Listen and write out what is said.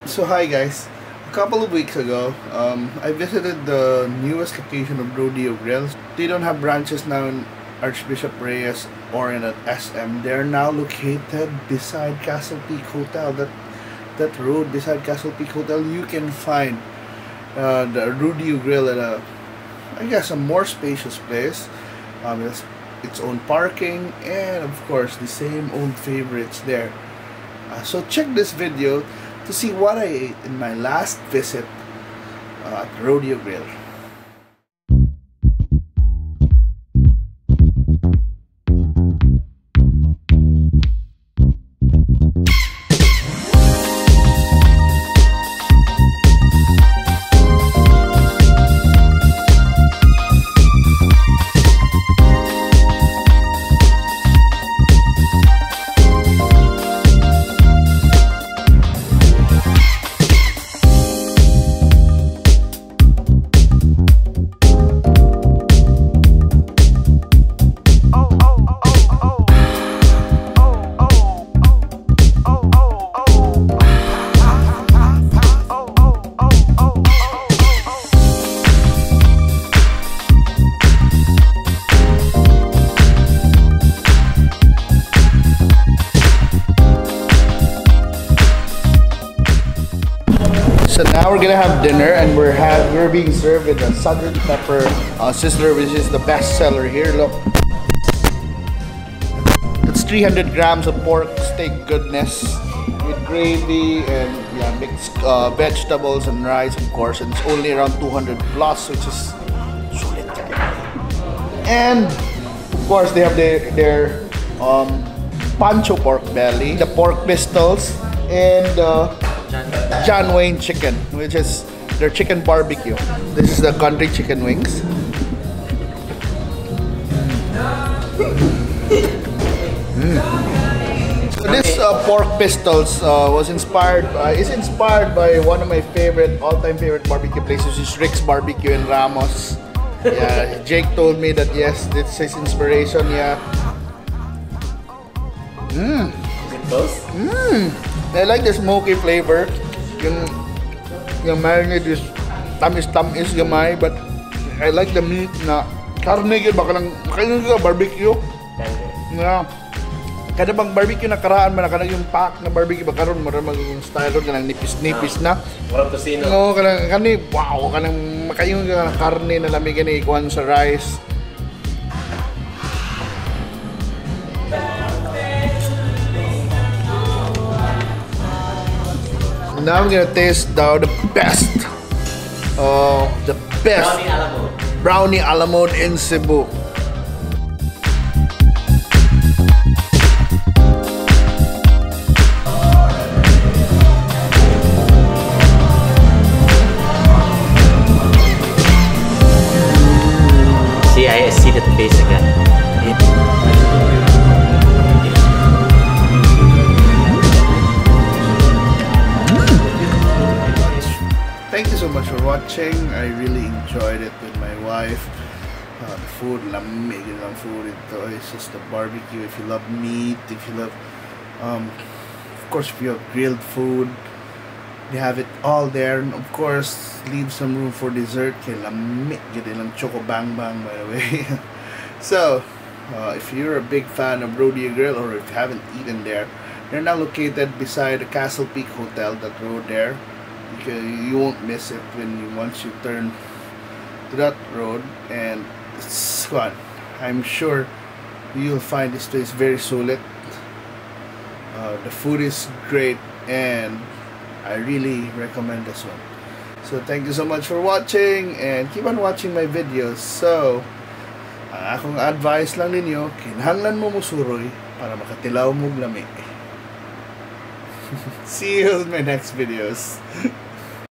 So hi guys, a couple of weeks ago, I visited the newest location of Rodeo Grill. They don't have branches now in Archbishop Reyes or in an SM. They're now located beside Castle Peak Hotel. That road beside Castle Peak Hotel, you can find the Rodeo Grill at a more spacious place. It has its own parking and of course the same old favorites there. So check this video to see what I ate in my last visit at Rodeo Grill. So now we're gonna have dinner, and we're being served with a Southern pepper sizzler, which is the best seller here. Look, it's 300 grams of pork steak goodness with gravy and mixed vegetables and rice, of course. And it's only around 200 plus, which is Sulit. And of course, they have their pancho pork belly, the pork pistols, and John Wayne chicken, which is their chicken barbecue. This is the country chicken wings. So this pork pistols is inspired by one of my all-time favorite barbecue places, which is Rick's Barbecue in Ramos. Yeah, Jake told me that yes, this is his inspiration. Yeah. Is it close? I like the smoky flavor. Yung marinade is tamis gamay, but I like the meat na karne gyud baka lang kailan ka barbecue. Yeah. Kada bang barbecue na karaan man kanang yung pack na barbecue ba karon mo maging style ron kanang nipis-nipis na. Walang tocino. No, kanang wow, kanang makayong karne na lamig ni ikuan sa rice. Now I'm gonna taste the best brownie a la mode in Cebu. See, I see the face again. Thank you so much for watching. I really enjoyed it with my wife. The food, lamig ang food ito. It's just the barbecue. If you love meat, if you love, of course, if you have grilled food, they have it all there. And of course, leave some room for dessert. Kay lamig lang Choco Bang Bang, by the way. So, if you're a big fan of Rodeo Grill, or if you haven't eaten there, they're now located beside the Castle Peak Hotel, that road there. You won't miss it once you turn to that road, and it's fun. I'm sure you'll find this place very Sulit. The food is great, and I really recommend this one. So thank you so much for watching, and keep on watching my videos. So ang akong advice lang ninyo, kinahanglan mo musuroy para makatilaw mo lami. See you in my next videos.